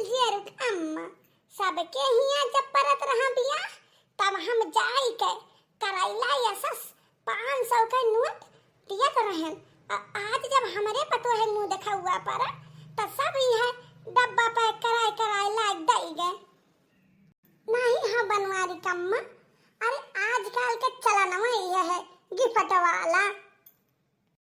लीजिए रुक अम्मा, सबके हिया जब परत रहा बिया तब हम जाई के करैला यसस 500 के नोट दिया कर रहन। आज जब हमारे पतो है मुंह देखा हुआ पर तो सब यह डब्बा पैक कराए कराए लाग दई गए। नहीं हाँ बनवारी कम्मा, अरे आजकल के चलनवा यह है गिफ्ट वाला।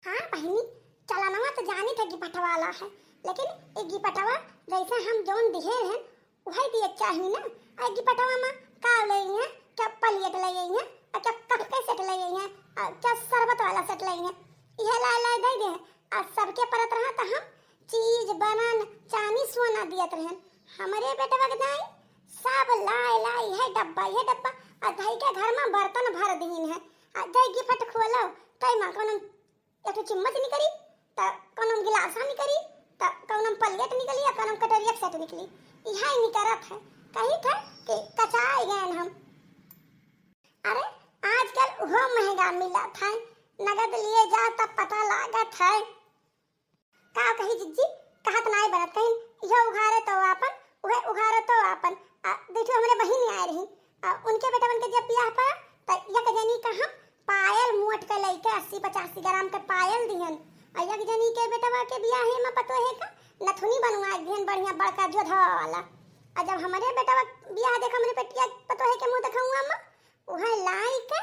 हाँ बहनी चलनवा तो जानी था गिफ्ट वाला है, लेकिन ये गिफ्टवा जैसे हम जोन दिए हैं वही दिए चाहिए ना। आई गिफ्टवा में का ले हैं, क्या पलियट ले हैं, क्या कप के सेट ले हैं, क्या शरबत वाला सेट ले हैं, यह ला ला दे दे। और सबके परत रहा तो हम चीज बनन चांदी सोना दियत रहन। हमारे बेटवा के दाई सब लाई लाई है डब्बा और भाई के घर में बर्तन भर दीन है। जाई गिफ्ट खोलो तई मां कोनो एक चम्मच नहीं करी त कोनो गिलास नहीं करी त कोनो प्लेट निकली या कोनो कटोरी सेट निकली, यह नहीं करत है। कही था कि कचाई गए हम। अरे आजकल वो महंगा मिला था, नगद लिए जा तब पता लागत है। का कही जिज्जी कहत नाई बनत कहीं यह उघारे तो आपन वह उघारे तो आपन। देखो हमारे बहन आए रही, उनके बेटा के जब बियाह पर त एक जनी का हम पायल मोट के लेके 80-85 ग्राम के पायल दिहन। एक जनी के बेटवा के बियाह है में पतो है का नथुनी बनवा दिहन बढ़िया बड़का जोधा वाला। और जब हमारे बेटवा बियाह देख हमरे बेटिया पतो है के मुंह दिखाऊंगा हम वह लाई के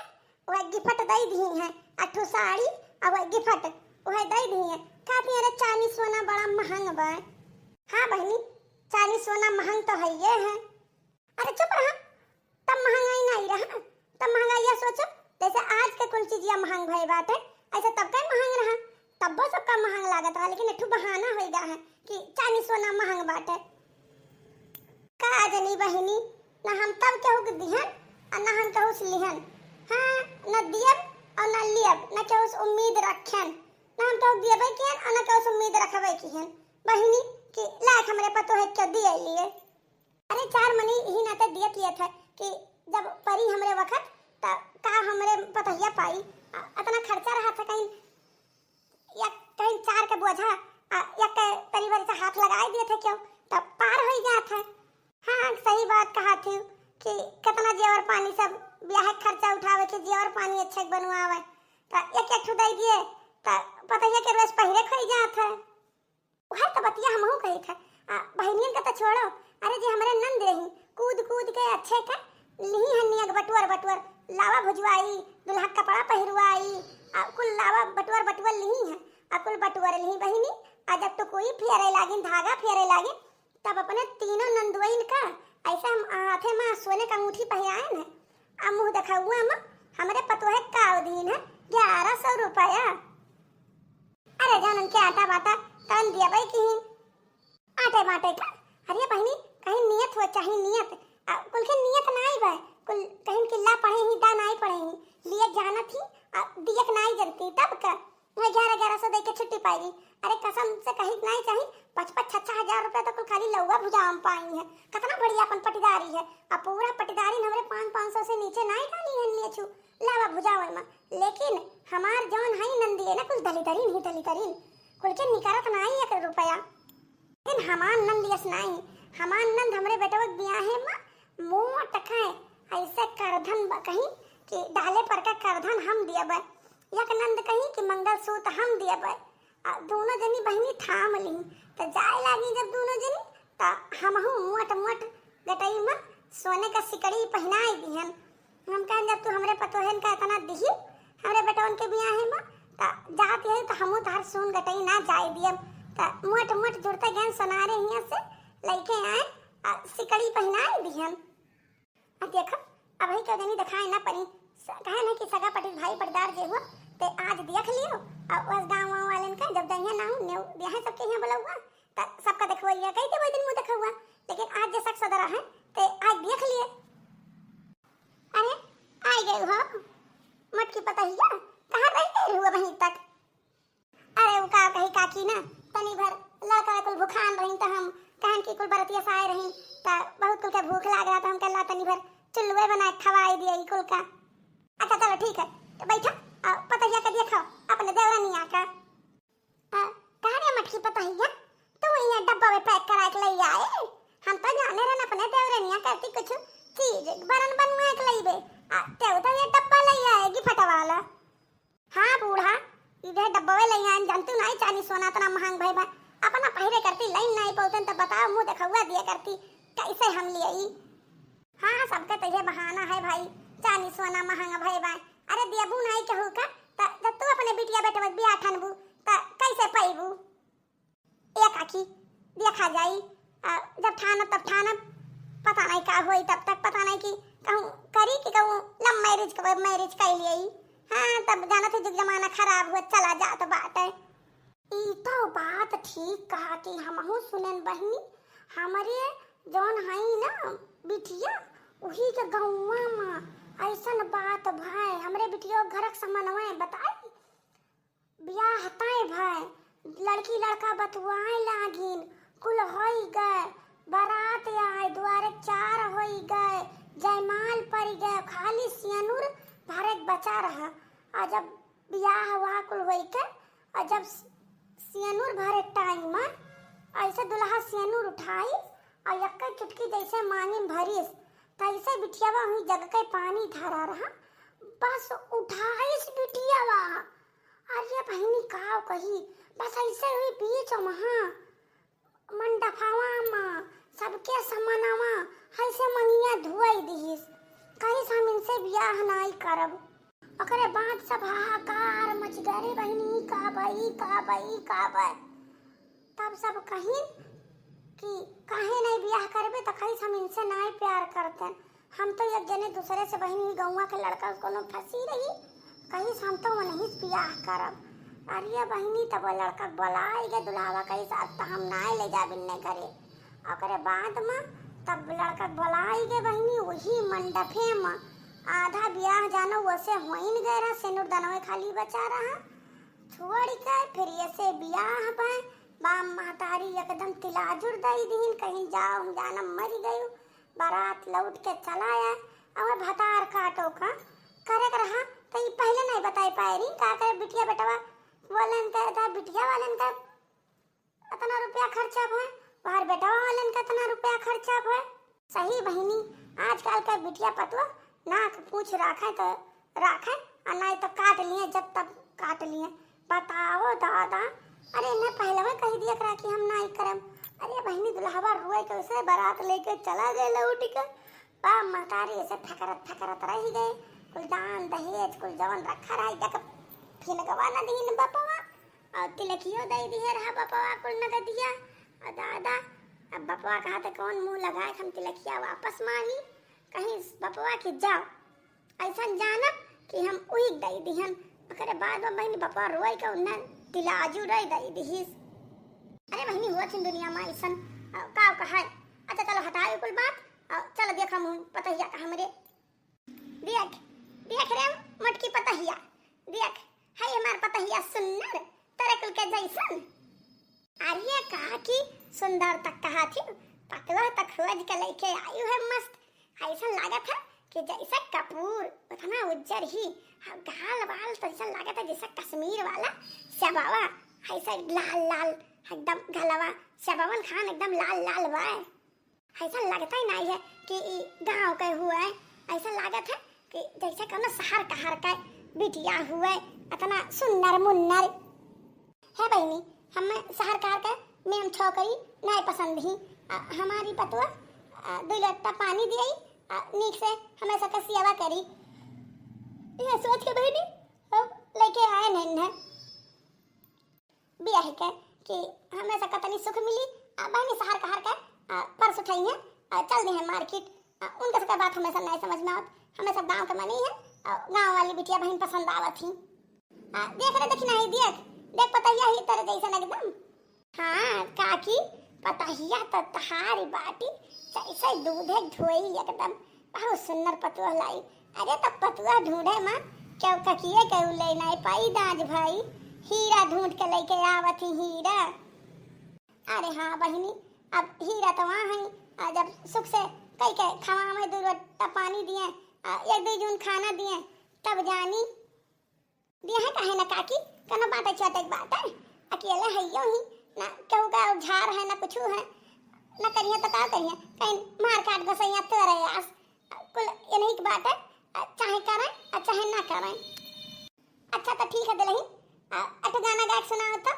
वह गिफ्ट दई दी है, अठो साड़ी और वह गिफ्ट वह दई दी है। काफी अरे चांदी सोना बड़ा महंग बा। हाँ बहनी चांदी सोना महंग तो है ये है। अरे चुप रहा, तब महंगाई नहीं रहा, तब महंगाई या सोचो जैसे आज के कुल चीजिया महंग भई बात है ऐसे तब का महंग रहा, तब वो सबका महंग लागत रहा। लेकिन एक बहाना हो गया है कि चांदी सोना महंग बात है। का जनी बहनी ना हम तब कहू के दिहन और ना हम कहू लिहन। हाँ न दियब और न लियब, न कहू उम्मीद रखन, ना हम कहू दियबै किहन और न कहू उम्मीद रखबै किहन। बहनी कि लाख हमरे पतो है क्यों दिए लिए। अरे 4 मनी ही ना ते दियत लिए थे कि जब परी हमरे वक्त त का हमरे पतहिया पाई इतना खर्चा रहा था। कहीं या कहीं 4 के बोझा या के परिवार से हाथ लगाए दिए थे क्यों तब पार हो गया था। हाँ सही बात कहा थी कि कितना जेवर पानी सब ब्याह खर्चा उठावे के जेवर पानी अच्छे बनवावे त एक एक ठुदाई दिए त पतहिया के रोज पहिरे खोई जात है। वह तो बतिया हमहू कही था बहनियन का तो छोड़ो। अरे जे हमारे नंद रही कूद कूद के अच्छे का ली हनिया बटुअर लावा भुजवाई, दुल्हा कपड़ा पहिरवाई, कुल लावा बटुअर ली है कुल बटुअर ली बहनी। आज जब तो कोई फेरे लागिन धागा फेरे लागिन तब अपने तीनों नंदुइन का ऐसा हम हाथे में सोने का अंगूठी पहिराए न। अब मुंह देखा हुआ हम हमारे पतो है का दिन है 1100 रुपया। अरे जानन के आटा बाटा कन दिया भाई की आटे बाटे का। अरे बहनी कहीं नियत हो चाहे नियत कुल के नियत नहीं बा, कुल कहीं किल्ला पढ़े ही दा नहीं पढ़े ही लिए जाना थी दियक नहीं जनती तब का 1100 दे के छुट्टी पाएगी। अरे कसम से कहीं नहीं चाहिए 55-56 हजार रुपया तो कुल खाली लौवा भुजा हम पाई है। कितना बढ़िया अपन पटीदारी है। अब पूरा पटीदारी हमरे 500 से नीचे नहीं डाली है लिए छु लावा भुजावे में। लेकिन हमार जौन है नंदी है ना कुल दलितरीन कुल के निकारत नहीं 1 रुपया। लेकिन हमार नंद यस नहीं, हमार नंद हमरे बेटवा बियाह है में मोट खाए ऐसे करधन कहीं कि डाले पर का करधन हम दियब, एक नंद कहीं कि मंगलसूत्र हम दियब। दोनों जनी बहनी थाम ली तो जाए लागी जब दोनों जनी तो हमहू मोट गटई में सोने का सिकड़ी पहनाई दिहन। हम कहें जब तू हमरे पतोहन का इतना दिही हमरे बेटवन के बियाह है में तो जात है तो हमहू तार सोन गटई ना जाए दियब। तो मोट जुड़ते गहन सोनारे हिया से लेके आए सिकड़ी पहनाई दिहन। अब देखो अब ही क्यों जनी दिखाए ना परी कहे ना कि सगा पटी भाई पटदार जे हुआ ते आज देख लियो और उस गांव वालन का जब दहिया ना हो बियाह सबके यहां बोला हुआ त सबका देखवइया कही थे वो दिन मुंह देखा हुआ। लेकिन आज जे शख्स सदरा है ते आज देख लिए। अरे आई गए हो मटकी पतहिया कहां रही हुआ वहीं तक। अरे वो का कही काकी ना तनी भर लड़का कुल भूखान रही त हम कहन की कुल बरतिया साए रही त बहुत कुल के भूख लाग रहा था हम कहला तनी भर चुल्लुए बना खवाई दिए कुल का। अच्छा चलो ठीक है तो बैठो पतहिया का देखो अपने देवरानिया का। कहा रे मटकी पतहिया तो यहाँ डब्बा में पैक करा के ले आए। हम करती कुछ चीज बरन बनवा के लईबे ते तो ये डब्बा लई आएगी फटा वाला। हाँ बूढ़ा इधर डब्बे लई आन जानतू नहीं चानी सोना तना महंग भाई बा अपना पहिरे करती लाइन नहीं पहुंचन तो बताओ मुंह देखौआ दिया करती कैसे हम ले आई। हाँ सबके तो ये बहाना है भाई चानी सोना महंगा भाई बा अरे देबू नहीं कहू का त तू अपने बिटिया बेटे में बियाह ठनबू त कैसे पैबू एक आखी देखा जाई जब ठाना तब ठाना पता नहीं का होई तब तक पता नहीं कि कहूं करी कि कहूं लव मैरिज कर लियई। हाँ तब जाना थे जुग जमाना खराब हुआ चला जात बात है। ई तो बात ठीक कहा कि हमहू सुनन बहनी हमारे जौन हई ना बिटिया वही के गौवा में ऐसन बात भाई हमरे बिटिया घरक समनवा बताई बियाह हताए भाई लड़की लड़का बतवाए लागिन कुल होई गए बारात आए द्वारे 4 होई गए जयमाल पड़ गए खाली सियनुर भारत बचा रहा और जब बियाह हुआ कुल होई के और जब सियनुर भरे टाइम में ऐसे दुल्हा सियनुर उठाई और यक्का चुटकी जैसे मांगी भरीस तैसे बिटियावा हुई जग के पानी धरा रहा बस उठाईस बिटियावा अरे बहनी का कही बस ऐसे हुई बीच महा मंडपावा में सबके समनवा ऐसे मंगिया धुआई दीस कहीं हम इनसे बियाह नहीं करब ओकरे बाद सब हाहाकार मच गए बहनी का भाई तब सब कहीं कि काहे नहीं बियाह करबे तो कहीं हम इनसे नहीं प्यार करते हम तो एक जने दूसरे से बहनी गौवा के लड़का उसको फंसी रही कहीं हम तो वो नहीं बियाह करब अरे बहनी तब वो लड़का बुलाई गए दुल्हावा कहीं साथ तो हम ना ले जा बिन्ने करे ओकरे बाद में तब लड़का बुलाई गए बहनी वही मंडपे में आधा ब्याह जानो वैसे होइन गए रहा सिनुर दनवे खाली बचा रहा छोड़ के फिर ऐसे ब्याह पाए बाम महतारी एकदम तिलाजुर दई दीन कहीं जाओ जाना मर गयो बारात लौट के चला आया और भतार काटो का करे रहा तो ये पहले नहीं बताई पाए रही का करे बिटिया बेटवा बोलन का बिटिया वालन का इतना रुपया खर्चा भय बाहर बेटवा वालन का इतना रुपया खर्चा भय सही बहनी आजकल का बिटिया पतवा नाक पूछ रखे तो रखे और नहीं तो काट लिए जब तक काट लिए बताओ दादा अरे ने पहले में कह दिया करा कि हम नहीं करम अरे बहनी दुल्हावा रोए के उसे बारात लेके चला गए लौट के बा महतारी ऐसे ठकरत रह गए कुल दान दहेज कुल जवन रखा रहा जब फिर गवाना दीन बापवा और तिलकियो दे दिए रहा बापवा कुल नगद दिया और दादा अब बापवा कहा तो कौन मुंह लगाए हम तिलकिया वापस मांगी कहीं बापवा के जाओ ऐसा जाना कि हम उही दे दिहन ओकरे बाद में बहनी बापवा रोए के उन्ना तिलाजू रह दे दिहिस अरे बहनी हुआ थी दुनिया में ऐसा का कहा अच्छा चलो हटाओ कुल बात चलो देख हम पतहिया का हमरे देख रे मटकी पतहिया देख है हमार पतहिया सुंदर तेरे कुल के जैसन अरे कहा कि सुंदर तक कहा थी पतवा तक खोज के लेके आई है मस्त ऐसा लागत है कि जैसा कपूर उतना उज्जर ही गाल बाल तो ऐसा लागत है जैसा कश्मीर वाला शबावा ऐसा लाल एकदम गलवा शबावन खान एकदम लाल बा ऐसा लगता ही नहीं है कि गांव के हुआ है ऐसा लागत है कि जैसे कोनो शहर कहार का बिटिया हुए इतना सुंदर मुन्नर है बहनी हमें शहर कहार का मेम छोकरी नहीं पसंद ही हमारी पतवा 2 लोटा पानी दिए नीक से हमेशा का सेवा करी ये सोच के बहनी अब लेके आए नहीं है बियाह के कि हमेशा कतनी सुख मिली बहनी शहर कहार का परस उठाई है चल दी है मार्केट उनका सबका बात हमेशा नहीं समझ में आवत हमें सब गांव के मनी है गांव वाली बिटिया बहन पसंद आवत ही देख रहे देखी नहीं देख पतहिया ही तरह जैसा एकदम हाँ काकी पतहिया तो तहारी बाटी जैसे दूधे धोई एकदम बहुत सुंदर पतुआ लाई अरे तब पतुआ ढूंढे माँ क्यों ककिए क्यों ले नहीं पाई दाज भाई हीरा ढूंढ के लेके आवत ही हीरा अरे हाँ बहनी अब हीरा तो वहाँ है जब सुख से कई के खावा में 2 लोटा पानी दिए 1-2 जून खाना दिए तब जानी दिए है कहे ना काकी कनो बात छोटे बात है अकेले है यो ही ना क्यों का झार है ना कुछ है ना करी करिए तो का करिए, कहीं मार काट गसैया तेरे आस कुल ये नहीं की बात है, चाहे करें और चाहे ना करें। अच्छा तो ठीक है दिलही, अट गाना गा के सुनाओ तो।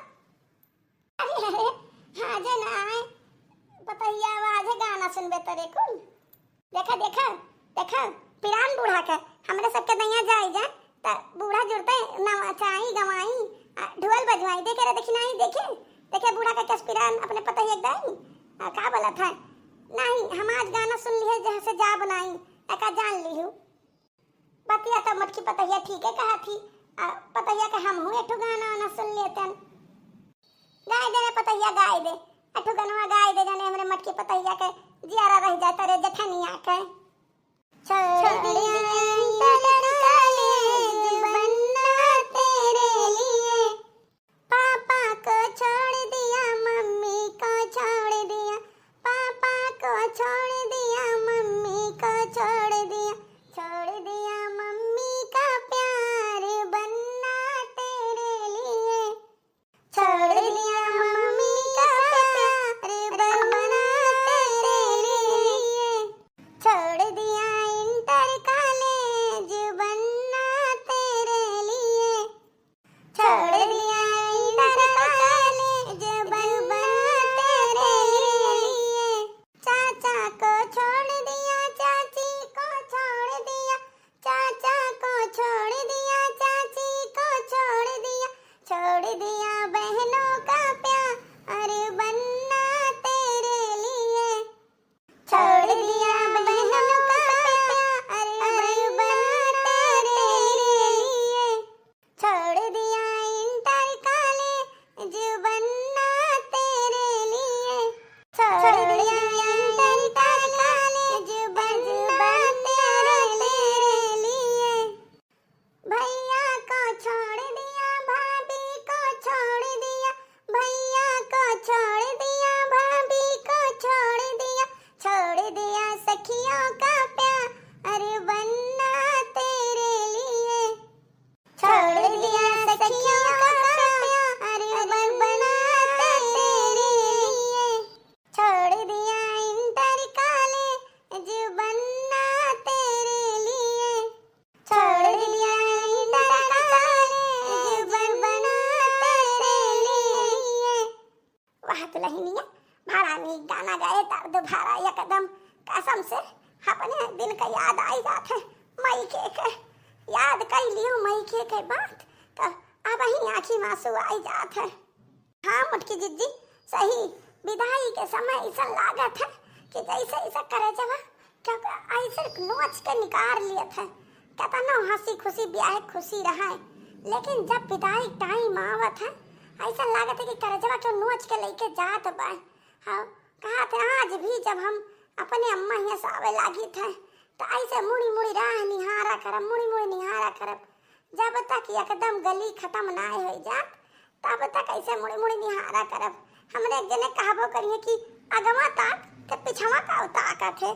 अरे अरे हाँ जे ना आए पतैया आवाज है गाना सुनबे तरे कुल। देखा देखा देखा पिरान बूढ़ा के हमरे सबके दैया जाई जा त बूढ़ा जुड़ते नचाई गवाई ढोल बजवाई देखे रे देखी नहीं देखे देखे बूढ़ा का कस पिरान अपने पतैया गाई का बोला था नहीं हम आज गाना सुन लिए जहाँ से जा बनाई एका जान ली हूँ बतिया तो मटकी पतैया ठीक है कहा थी पतैया का हम हुए ठो गाना वाना सुन लेते गाय दे पतैया गाय दे अठो गनवा गाय दे जाने हमरे मटकी पतैया के जियारा रह जाता रे जठनिया के छोड़ दिया तेरे लिए पापा को छोड़ दिया मम्मी को छोड़ दिया पापा को छोड़ दिया मम्मी को छोड़ दिया मम्मी का प्यार बनना तेरे लिए छोड़ दिया मम्मी का प्यार बनना तेरे लिए छोड़ दिया इंटर कॉलेज बनना तेरे लिए छोड़ दिया इंटर कॉलेज बनना तेरे लिए चाचा को छोड़ दिया चाची को छोड़ दिया चाचा को छोड़ दिया चाची को छोड़ दिया बहनों का प्यार बनना तेरे लिए छोड़ दिया बहनों का प्यार बनना तेरे लिए छोड़ दिया इंटर कॉलेज बनना तेरे लिए छोड़ दिया इंटर कॉलेज बनना तेरे लिए भैया को छोड़ दिया भाभी को छोड़ दिया भैया को छोड़ दिया भाभी को छोड़ दिया सखियों का प्यार बनना तेरे लिए छोड़ दिया सखियों का प्यार बनना तेरे लिए छोड़ दिया इंटर कॉलेज बनना तेरे लिए छोड़ दिया इंटर कॉलेज बनना तेरे लिए। वाह दुल्हनिया भाड़ा में गाना गाए तब दोबारा एकदम कसम से अपने दिन का याद आई जात है मई के याद कर लियो मई के बात तो अब ही आँखी में आंसू आई जात है। हाँ मुटकी जिज्जी सही विदाई के समय ऐसा लागत है कि जैसे ऐसा करे जब क्या ऐसे नोच के निकाल लिए थे कहता ना हंसी खुशी ब्याह खुशी रहा है लेकिन जब विदाई टाइम आवत है ऐसा लागत है कि करजवा के नोच के लेके जात बा। हाँ कहा थे आज भी जब हम अपने अम्मा यहाँ से आवे लागी थे तो ऐसे मुड़ी मुड़ी राह निहारा करब मुड़ी मुड़ी निहारा करब जब तक एकदम गली खत्म ना हो जात तब तक ऐसे मुड़ी मुड़ी निहारा करब। हमने एक जने कहबो करिए कि अगवा ताक के पिछवा का ताकत है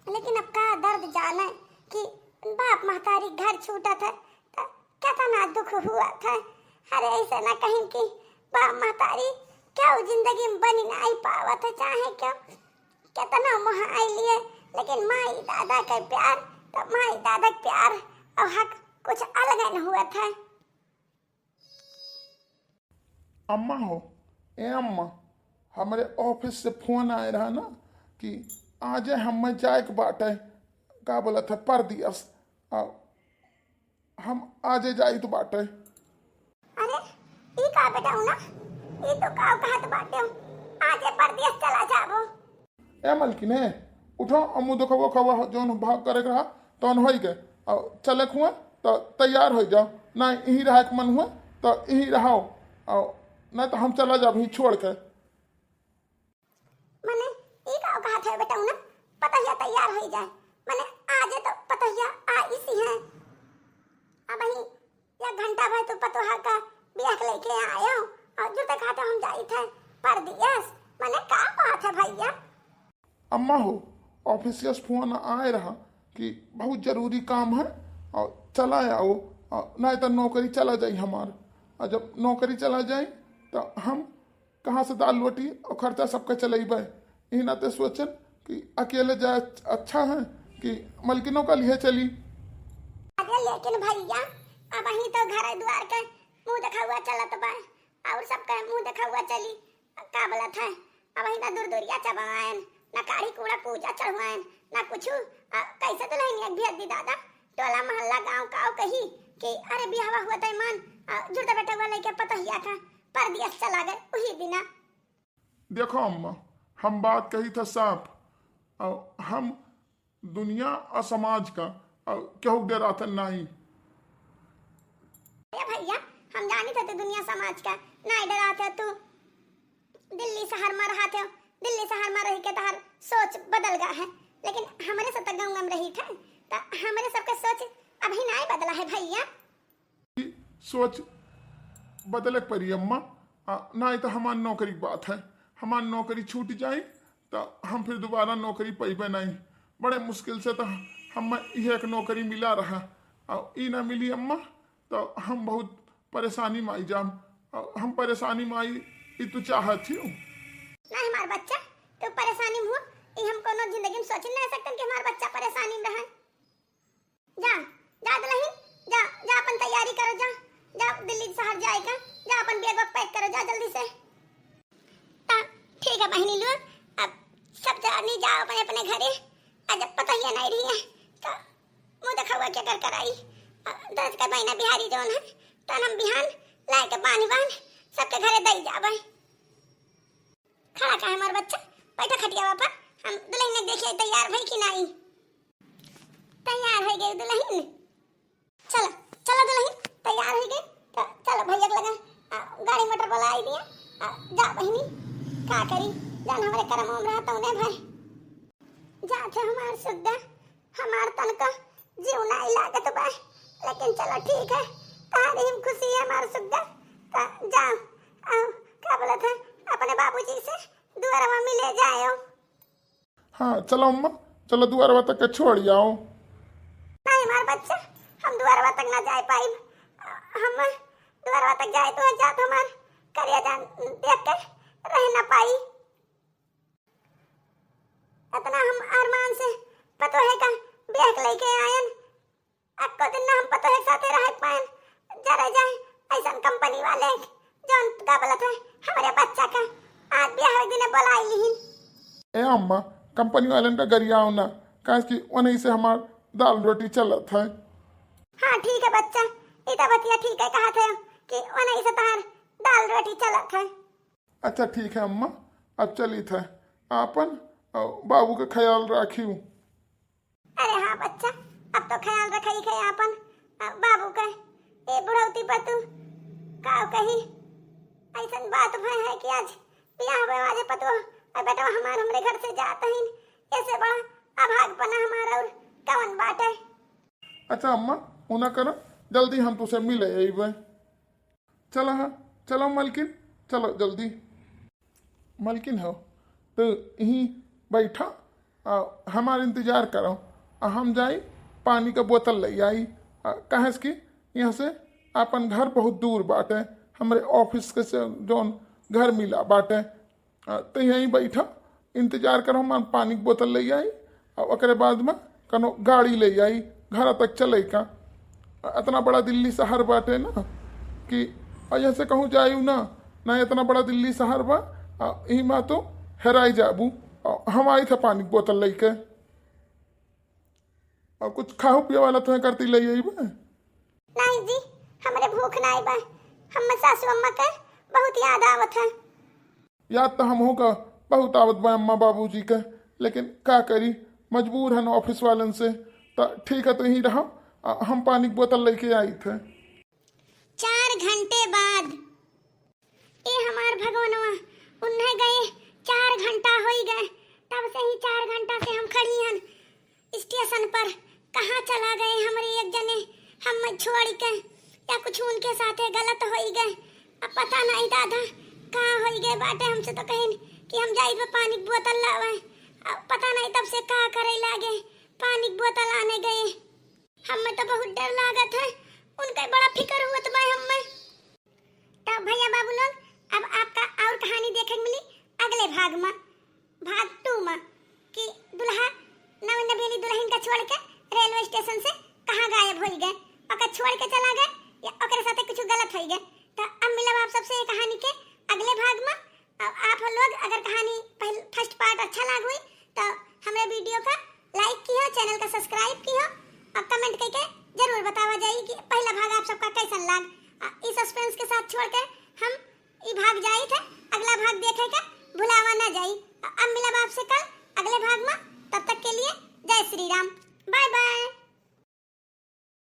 लेकिन अब का दर्द जाने कि बाप महतारी घर छूटा था तो कितना दुख हुआ था। अरे ऐसे ना कहीं कि बाप महतारी क्या जिंदगी में बनी नहीं पावा था चाहे क्यों कितना मोह आई लिए लेकिन माई दादा का प्यार तो माई दादा का प्यार और हक कुछ अलग न हुआ था। अम्मा हो ए अम्मा हमारे ऑफिस से फोन आए रहा ना कि आज हम जाए के बाटे का बोला था पर दियस हम आज जाई तो बाटे। अरे ई का बेटा ना ई तो का कहत बाटे आज पर दियस चला जाबो। ए मलकिने उठो अमु देखो खवा जोन भाग करे रहा तौन होई के चले खुआ तो तैयार हो जाओ ना यही रहा के मन हुआ तो यही रहो नहीं तो हम चला जाब ही छोड़ के। मने ई का कहत है बेटा ना पतैया तैयार हो जाए मने आज तो पतैया आ इसी है अब ही एक घंटा भाई तो पतोहा का ब्याह लेके आयो और जो तक हम जाई थे पर दियस मने का बात है भैया। अम्मा हो ऑफिस से फोन आए रहा कि बहुत जरूरी काम है और चला आओ नहीं तो नौकरी चला जाए हमार और जब नौकरी चला जाए तो हम कहाँ से दाल रोटी और खर्चा सबके चलेबे ही नाते सोचन कि अकेले जाए अच्छा है कि मलकिनों का लिए चली। अरे लेकिन भैया अब ही तो घर द्वार के मुंह देखा हुआ चलत बा और सबका मुंह देखा हुआ चली का बोलत है। अब ही ना दूर दूरिया चबाएन ना काढ़ी कूड़ा पूजा चढ़वाएन ना कुछ कैसे तो नहीं भेज दी दादा टोला मोहल्ला गांव का कही कि अरे बिहावा हुआ तो ईमान जुड़ता बैठा हुआ लेके पता ही था पर दिया चला गए वही बिना। देखो अम्मा हम बात कही था साफ और हम दुनिया और समाज का क्यों डराते नहीं। भैया हम जानी थे तो दुनिया समाज का नहीं डराते तू दिल्ली शहर में रहा थे दिल्ली शहर में रह के तहार सोच बदल गया है लेकिन हमारे सब तक गाँव में रही थे तो हमारे सबका सोच अभी नहीं बदला है भैया। सोच बदले परी अम्मा नहीं तो हमारी नौकरी की बात है हमारी नौकरी छूट जाए तो हम फिर दोबारा नौकरी पैबे नहीं बड़े मुश्किल से तो हम एक नौकरी मिला रहा और ई ना मिली अम्मा तो हम बहुत परेशानी में आई जाम हम परेशानी में आई ई तू चाहत थी नहीं हमारा बच्चा तो परेशानी में हो ये हम कोनो जिंदगी में सोच नहीं सकते कि हमारा बच्चा परेशानी में रहे। जा जा दुल्हन जा जा अपन तैयारी करो जा जा दिल्ली शहर जाएगा जा अपन बैग पैक करो जा जल्दी से। ठीक है बहनी लोग अब सब जानी जाओ अपने अपने घरे आज पता ही नहीं रही है तो मुंह देखा हुआ क्या कर आई दस का महीना बिहारी जोन है तो हम बिहान लाए के पानी बान सबके घरे दई जाबे। खड़ा का है हमारा बच्चा बैठा खटिया पर हम दुल्हन ने देखिए तैयार भई कि नहीं तैयार हो गई दुल्हन चलो चलो दुल्हन तैयार हो गई तो चलो भैया के लगा गाड़ी मोटर बोला आई दिया जा बहनी का करी जान हमारे कर्म में रहा तो ने भाई जाते हमार सुद्धा हमार तन का जीव नहीं लागत बा लेकिन चलो ठीक है तारी हम खुशी है हमार सुद्धा तो जाओ आओ क्या बोला था अपने बाबूजी से द्वारा में मिले जाओ। हाँ चलो अम्मा चलो द्वारा तक के छोड़ जाओ। नहीं हमारा बच्चा हम द्वारा तक ना जा पाए हम द्वारा तक जाए तो जात हमार करिया जान देख के रह ना पाई इतना हम अरमान से पतो है का बैग लेके आयन अक्को दिन ना हम पतो है साथे रह पाएन जरा जाए ऐसा कंपनी वाले जोन का बोला था हमारे बच्चा का आज ब्याह दिन बुलाई लिहिन। ए अम्मा कंपनी वाले का गरियाओ ना कहे कि उन्हीं से हमार दाल रोटी चलत है। हाँ ठीक है बच्चा इतना बतिया ठीक है कहा थे कि उन्हीं से तार दाल रोटी चलत है। अच्छा ठीक है अम्मा अब चली थे आपन बाबू का ख्याल रखियो। अरे हाँ बच्चा अब तो ख्याल रखा ही अपन बाबू का ए बुढ़ौती पर तू का कही ऐसा बात भय है कि आज ब्याह आज पतो और बेटा हमारे हमरे घर से जाता ही ऐसे बड़ा अभागपना हमारा और कवन बात है। अच्छा अम्मा उना करो जल्दी हम तुझसे मिले अबे चलो हाँ चलो मलकिन चलो जल्दी मलकिन हो तो यहीं बैठा हमारा इंतजार करो हम जाई पानी का बोतल ले आई कहे कि यहाँ से अपन घर बहुत दूर बाटे हमारे ऑफिस के से जोन घर मिला बाटे तो यहीं बैठा इंतजार करो हम पानी की बोतल ले आई और ओकरे बाद में कनो गाड़ी ले आई घर तक चले का इतना बड़ा दिल्ली शहर बाटे ना कि ऐसे कहूँ जायू ना इतना बड़ा दिल्ली शहर बा यही में तो हेराई जाबू हम आई थे पानी की बोतल लेके और कुछ खाओ पिए वाला तुम्हें करती ले आई बा। नहीं जी हमारे भूख नहीं बा हम सासू अम्मा का बहुत याद आवत है। याद तो हम होगा बहुत आवत बा अम्मा बाबूजी का लेकिन क्या करी मजबूर है ना ऑफिस वालन से तो ठीक है तो यहीं रहो हम पानी की बोतल लेके आई थे। 4 घंटे बाद ये हमार भगवानवा उन्हें गए 4 घंटा हो ही गए तब से ही 4 घंटा से हम खड़ी हन स्टेशन पर कहाँ चला गए हमारे एक जने हम छोड़ के या कुछ उनके साथ गलत हो ही गए अब पता नहीं दादा कहाँ हो गए बाटे हमसे तो कहीं कि हम जाई पे पानी की बोतल लावे अब पता नहीं तब से कहाँ करे लागे पानी की बोतल आने गए हमें तो बहुत डर लागत है उनका बड़ा फिक्र हुआ तो भाई हमें तो भैया बाबू लोग अब आपका और कहानी देखने मिली अगले भाग में भाग 2 में कि दुल्हा नव नवेली दुल्हन का छोड़ के रेलवे स्टेशन से कहाँ गायब हो गए, ओकर छोड़ के चला गए या ओकरे साथे कुछ गलत हो गए। तो अब मिलब आप सबसे ये कहानी के अगले भाग में। आप लोग अगर कहानी फर्स्ट पार्ट अच्छा लग हुई तो हमारे वीडियो का लाइक किया, चैनल का सब्सक्राइब किया और कमेंट करके जरूर बतावा जाइए कि पहला भाग आप सबका कैसा लग। इस सस्पेंस के साथ छोड़कर हम ये भाग जाए थे, अगला भाग देखे के भुलावा ना जाई। अब मिलब आपसे कल अगले भाग में, तब तक के लिए जय श्री राम, बाय बाय।